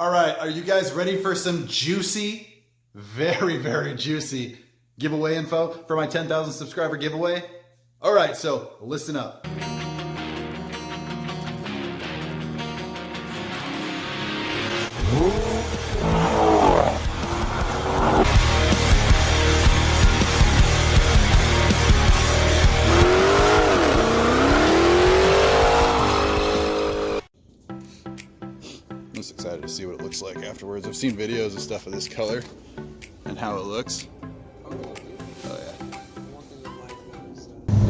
All right, are you guys ready for some juicy, very, very juicy giveaway info for my 10,000 subscriber giveaway? All right, so listen up. I'm just excited to see what it looks like afterwards. I've seen videos of stuff of this color and how it looks. Oh yeah.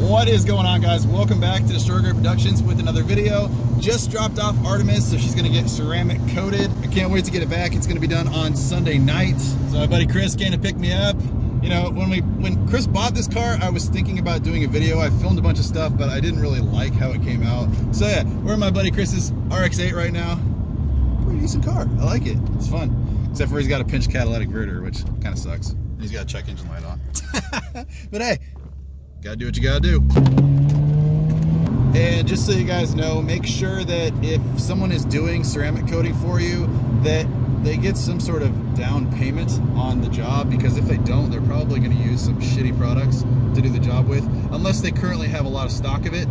What is going on, guys? Welcome back to Destroyer Grade Productions with another video. Just dropped off Artemis, so she's gonna get ceramic coated. I can't wait to get it back. It's gonna be done on Sunday night. So my buddy Chris came to pick me up. You know, when Chris bought this car, I was thinking about doing a video. I filmed a bunch of stuff, but I didn't really like how it came out. So yeah, we're in my buddy Chris's RX-8 right now. Pretty decent car. I like it. It's fun. Except for he's got a pinch catalytic converter, which kind of sucks. And he's got a check engine light on. But hey, gotta do what you gotta do. And just so you guys know, make sure that if someone is doing ceramic coating for you, that they get some sort of down payment on the job, because if they don't, they're probably going to use some shitty products to do the job with. Unless they currently have a lot of stock of it,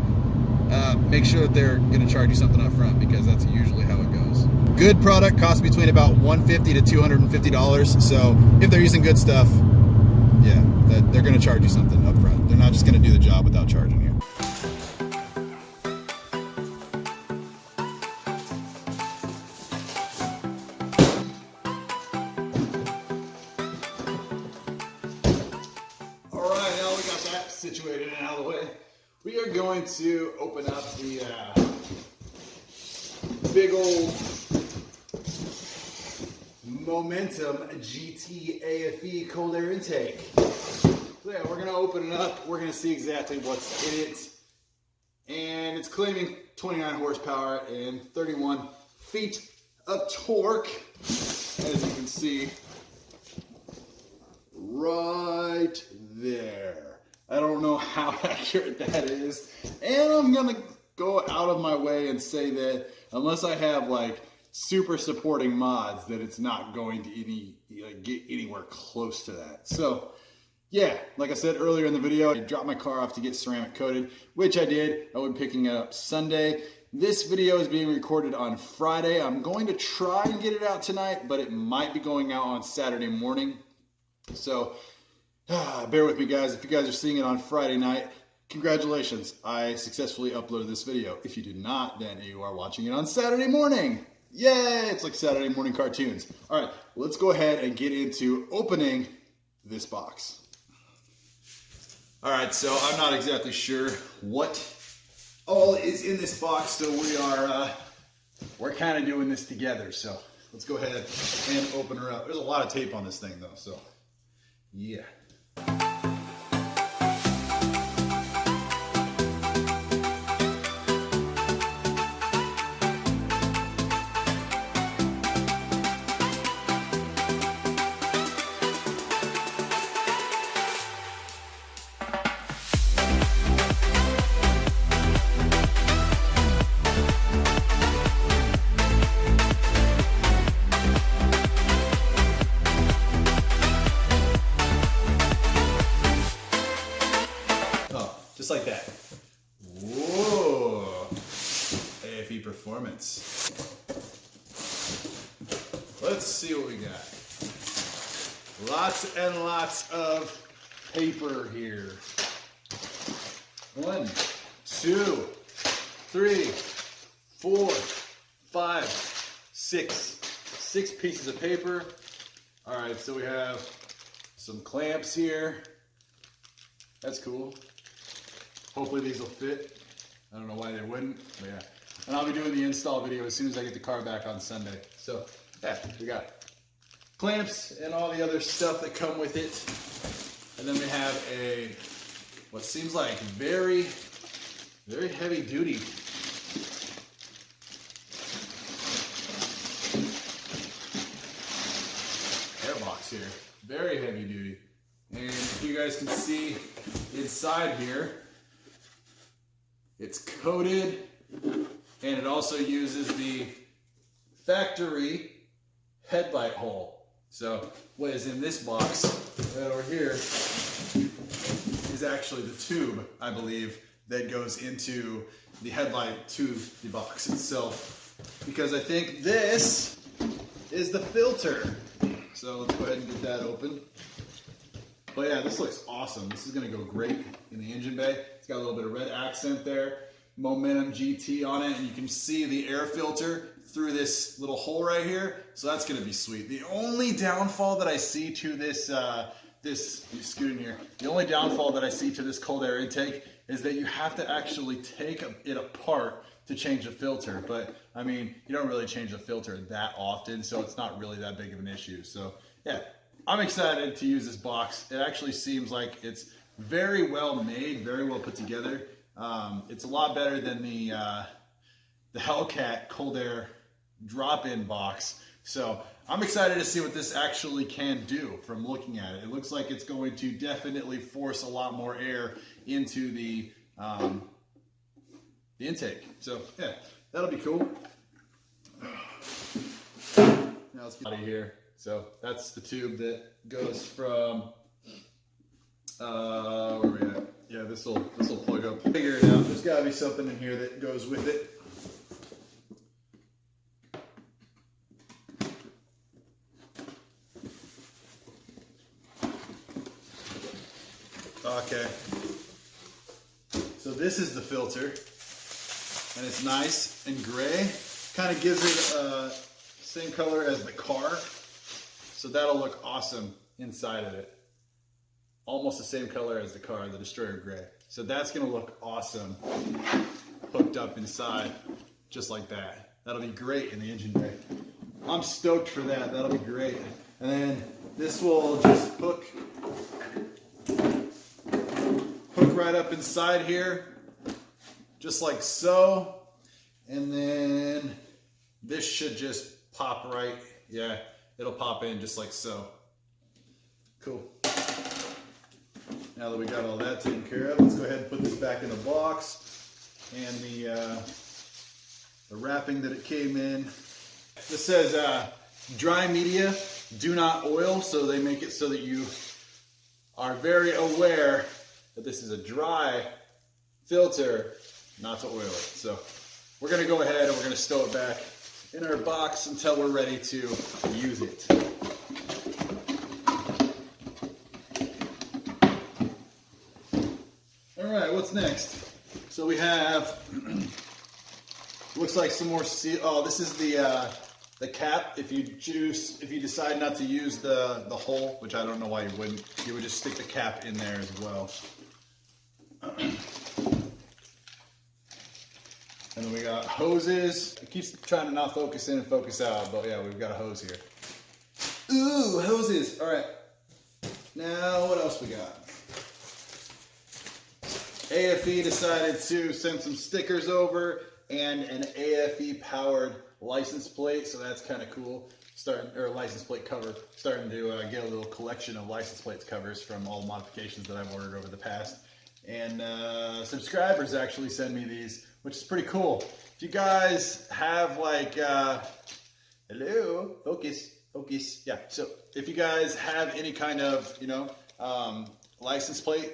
make sure that they're going to charge you something up front, because that's usually how it goes. Good product costs between about $150 to $250, so if they're using good stuff, yeah, they're going to charge you something up front. They're not just going to do the job without charging you. Situated and out of the way, we are going to open up the big old Momentum GT AFE cold air intake. So yeah, we're going to open it up. We're going to see exactly what's in it. And it's claiming 29 horsepower and 31 feet of torque, as you can see right there. I don't know how accurate that is, and I'm gonna go out of my way and say that unless I have like super supporting mods, that it's not going to get anywhere close to that. So yeah, like I said earlier in the video, I dropped my car off to get ceramic coated, which I did. I will be picking it up Sunday. This video is being recorded on Friday. I'm going to try and get it out tonight, but it might be going out on Saturday morning. So bear with me, guys. If you guys are seeing it on Friday night, congratulations. I successfully uploaded this video. If you did not, then you are watching it on Saturday morning. Yay! It's like Saturday morning cartoons. All right, let's go ahead and get into opening this box. All right, so I'm not exactly sure what all is in this box, so we're kind of doing this together. So let's go ahead and open her up. There's a lot of tape on this thing, though, so yeah. Like that. Whoa. AFE performance. Let's see what we got. Lots and lots of paper here. 1, 2, 3, 4, 5, 6. 6 pieces of paper. All right, so we have some clamps here. That's cool. Hopefully these will fit. I don't know why they wouldn't, but yeah. And I'll be doing the install video as soon as I get the car back on Sunday. So yeah, we got clamps and all the other stuff that come with it. And then we have what seems like very, very heavy duty airbox here. Very heavy duty. And if you guys can see inside here, it's coated, and it also uses the factory headlight hole. So what is in this box right over here is actually the tube, I believe, that goes into the headlight to the box itself. Because I think this is the filter. So let's go ahead and get that open. But yeah, this looks awesome. This is gonna go great in the engine bay. It's got a little bit of red accent there, Momentum GT on it, and you can see the air filter through this little hole right here. So that's gonna be sweet. The only downfall that I see to this, scoot in here. The only downfall that I see to this cold air intake is that you have to actually take it apart to change the filter. But I mean, you don't really change the filter that often, so it's not really that big of an issue. So yeah, I'm excited to use this box. It actually seems like it's very well made, very well put together. It's a lot better than the Hellcat cold air drop-in box. So I'm excited to see what this actually can do from looking at it. It looks like it's going to definitely force a lot more air into the intake. So yeah, that'll be cool. Now let's get out of here. So that's the tube that goes from, where are we at? Yeah, this will plug up. Figure it out. There's gotta be something in here that goes with it. Okay. So this is the filter, and it's nice and gray. Kind of gives it same color as the car. So that'll look awesome inside of it. Almost the same color as the car, the Destroyer Gray. So that's gonna look awesome hooked up inside, just like that. That'll be great in the engine bay. I'm stoked for that, that'll be great. And then this will just hook right up inside here, just like so. And then this should just pop right, yeah, it'll pop in just like so. Cool. Now that we got all that taken care of, let's go ahead and put this back in the box. And the wrapping that it came in. This says dry media, do not oil, so they make it so that you are very aware that this is a dry filter, not to oil it. So we're gonna go ahead and we're gonna stow it back in our box until we're ready to use it. All right, what's next? So we have, looks like some more seal. Oh, this is the cap. If you decide not to use the hole, which I don't know why you wouldn't, you would just stick the cap in there as well. And then we got hoses. It keeps trying to not focus in and focus out, but yeah, we've got a hose here. Ooh, hoses. All right. Now, what else we got? AFE decided to send some stickers over and an AFE powered license plate, so that's kind of cool. License plate cover. Starting to get a little collection of license plates covers from all the modifications that I've ordered over the past. And subscribers actually send me these, which is pretty cool. If you guys have like, hello, focus, yeah. So if you guys have any kind of, license plate,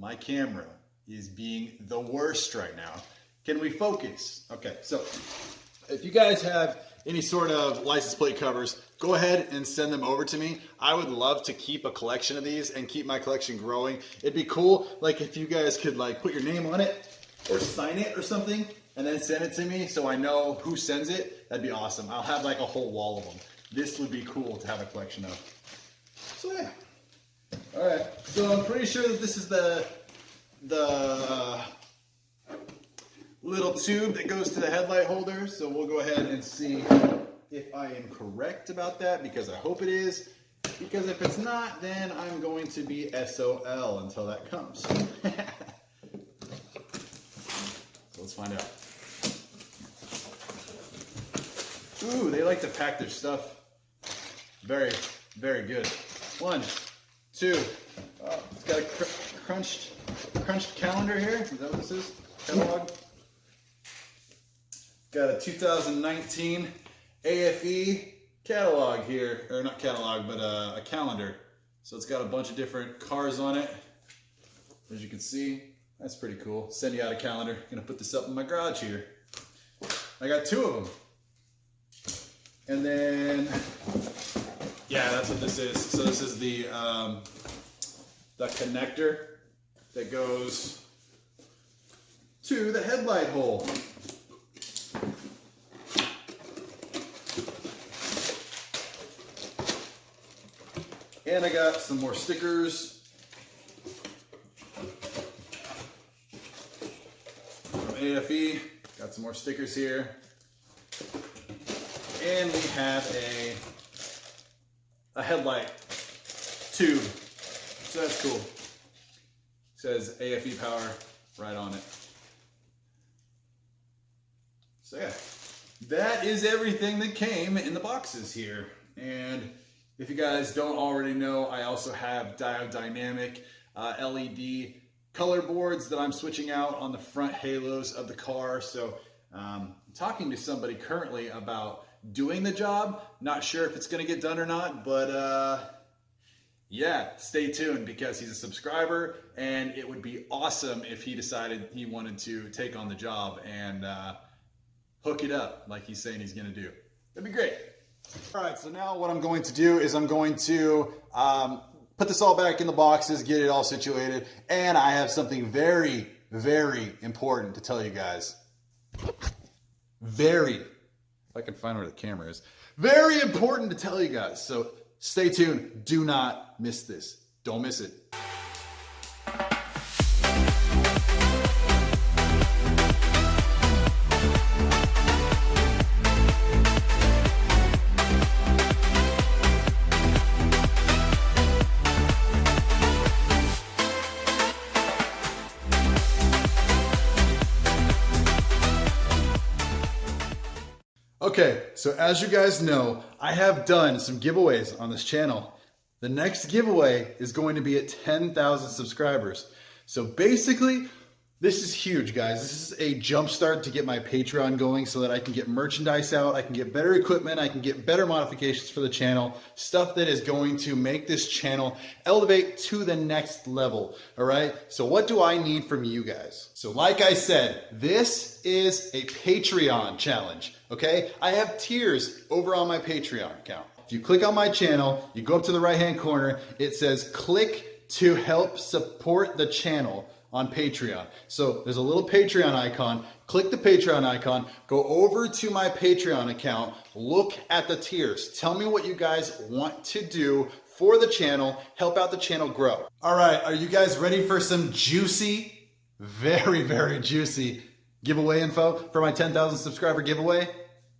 my camera is being the worst right now. Can we focus? Okay, so if you guys have any sort of license plate covers, go ahead and send them over to me. I would love to keep a collection of these and keep my collection growing. It'd be cool, like if you guys could like put your name on it or sign it or something and then send it to me so I know who sends it. That'd be awesome. I'll have like a whole wall of them. This would be cool to have a collection of. So yeah. All right, so I'm pretty sure that this is the little tube that goes to the headlight holder. So we'll go ahead and see if I am correct about that, because I hope it is. Because if it's not, then I'm going to be SOL until that comes. So let's find out. Ooh, they like to pack their stuff. Very, very good. 1, 2. Oh, it's got a crunched calendar here. Is that what this is? Catalog. got a 2019 AFE catalog here, or not catalog, but a calendar. So it's got a bunch of different cars on it. As you can see, that's pretty cool. Send you out a calendar. I'm gonna put this up in my garage here. I got 2 of them. And then, yeah, that's what this is. So this is the connector that goes to the headlight hole. And I got some more stickers from AFE. Got some more stickers here. And we have a headlight tube. So that's cool. It says AFE power right on it. So yeah, that is everything that came in the boxes here. And if you guys don't already know, I also have diode dynamic LED color boards that I'm switching out on the front halos of the car. So I'm talking to somebody currently about doing the job. Not sure if it's gonna get done or not, but yeah, stay tuned because he's a subscriber and it would be awesome if he decided he wanted to take on the job and hook it up like he's saying he's gonna do. That'd be great. All right, so now what I'm going to do is I'm going to put this all back in the boxes, get it all situated, and I have something very, very important to tell you guys. If I can find where the camera is. Very important to tell you guys. So stay tuned. Do not miss this. Don't miss it. Okay, so as you guys know, I have done some giveaways on this channel. The next giveaway is going to be at 10,000 subscribers. So basically, this is huge, guys. This is a jump start to get my Patreon going so that I can get merchandise out, I can get better equipment, I can get better modifications for the channel, stuff that is going to make this channel elevate to the next level, all right? So what do I need from you guys? So like I said, this is a Patreon challenge, okay? I have tiers over on my Patreon account. If you click on my channel, you go up to the right-hand corner, it says click to help support the channel on Patreon. So there's a little Patreon icon. Click the Patreon icon, go over to my Patreon account, look at the tiers. Tell me what you guys want to do for the channel, help out the channel grow. All right, are you guys ready for some juicy, very, very juicy giveaway info for my 10,000 subscriber giveaway?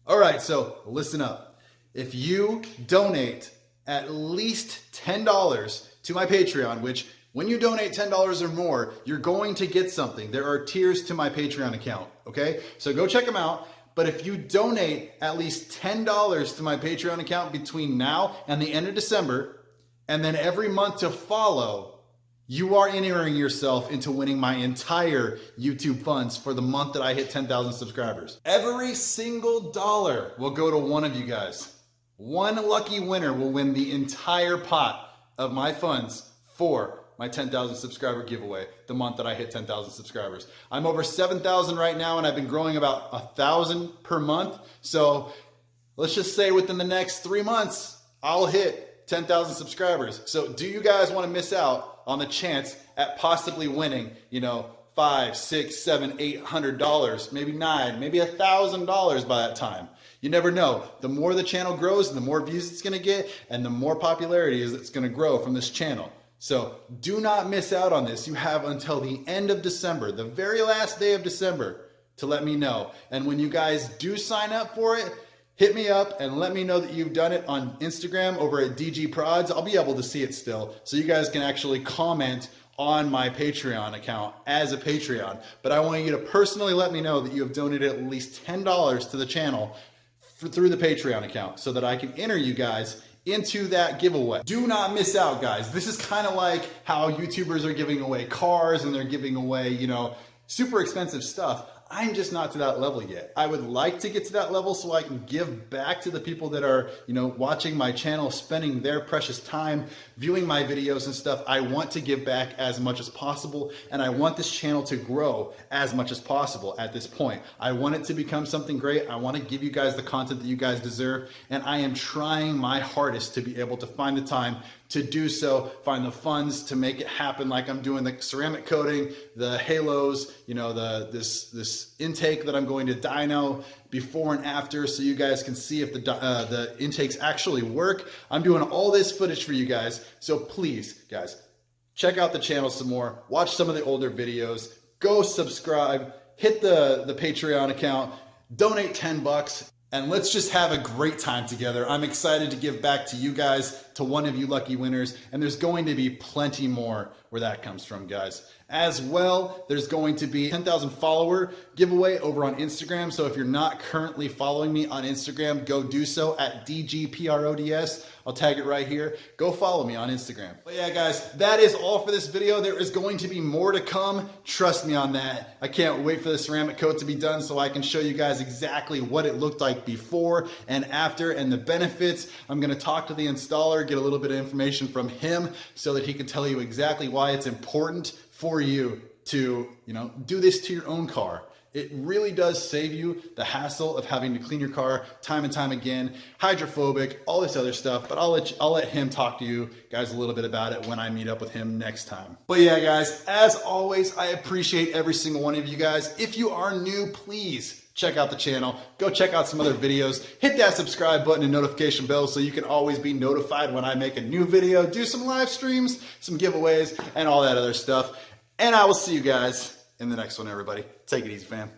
All right, so listen up. If you donate at least $10 to my Patreon, which when you donate $10 or more, you're going to get something. There are tiers to my Patreon account, okay? So go check them out. But if you donate at least $10 to my Patreon account between now and the end of December, and then every month to follow, you are entering yourself into winning my entire YouTube funds for the month that I hit 10,000 subscribers. Every single dollar will go to one of you guys. One lucky winner will win the entire pot of my funds for my 10,000 subscriber giveaway the month that I hit 10,000 subscribers. I'm over 7,000 right now and I've been growing about 1,000 per month. So let's just say within the next 3 months, I'll hit 10,000 subscribers. So do you guys want to miss out on the chance at possibly winning, you know, $500, $600, $700, $800, maybe $900, maybe $1,000 by that time? You never know. The more the channel grows, the more views it's going to get and the more popularity it's going to grow from this channel. So do not miss out on this. You have until the end of December, the very last day of December, to let me know. And when you guys do sign up for it, hit me up and let me know that you've done it on Instagram over at DG Prods. I'll be able to see it still. So you guys can actually comment on my Patreon account as a Patreon. But I want you to personally let me know that you have donated at least $10 to the channel through the Patreon account so that I can enter you guys into that giveaway. Do not miss out, guys. This is kind of like how YouTubers are giving away cars and they're giving away, you know, super expensive stuff. I'm just not to that level yet. I would like to get to that level so I can give back to the people that are, watching my channel, spending their precious time, viewing my videos and stuff. I want to give back as much as possible, and I want this channel to grow as much as possible at this point. I want it to become something great. I want to give you guys the content that you guys deserve, and I am trying my hardest to be able to find the time to do so, find the funds to make it happen, like I'm doing the ceramic coating, the halos, this intake that I'm going to dyno before and after, so you guys can see if the intakes actually work. I'm doing all this footage for you guys, so please, guys, check out the channel some more, watch some of the older videos, go subscribe, hit the Patreon account, donate $10, and let's just have a great time together. I'm excited to give back to you guys, to one of you lucky winners, and there's going to be plenty more where that comes from, guys. As well, there's going to be 10,000 follower giveaway over on Instagram. So if you're not currently following me on Instagram, go do so at DGPRODS. I'll tag it right here. Go follow me on Instagram. But yeah, guys, that is all for this video. There is going to be more to come. Trust me on that. I can't wait for the ceramic coat to be done so I can show you guys exactly what it looked like before and after and the benefits. I'm going to talk to the installer, get a little bit of information from him so that he can tell you exactly why it's important for you to, do this to your own car. It really does save you the hassle of having to clean your car time and time again, hydrophobic, all this other stuff, but I'll let him talk to you guys a little bit about it when I meet up with him next time. But yeah, guys, as always, I appreciate every single one of you guys. If you are new, please check out the channel, go check out some other videos, hit that subscribe button and notification bell so you can always be notified when I make a new video, do some live streams, some giveaways, and all that other stuff. And I will see you guys in the next one, everybody. Take it easy, fam.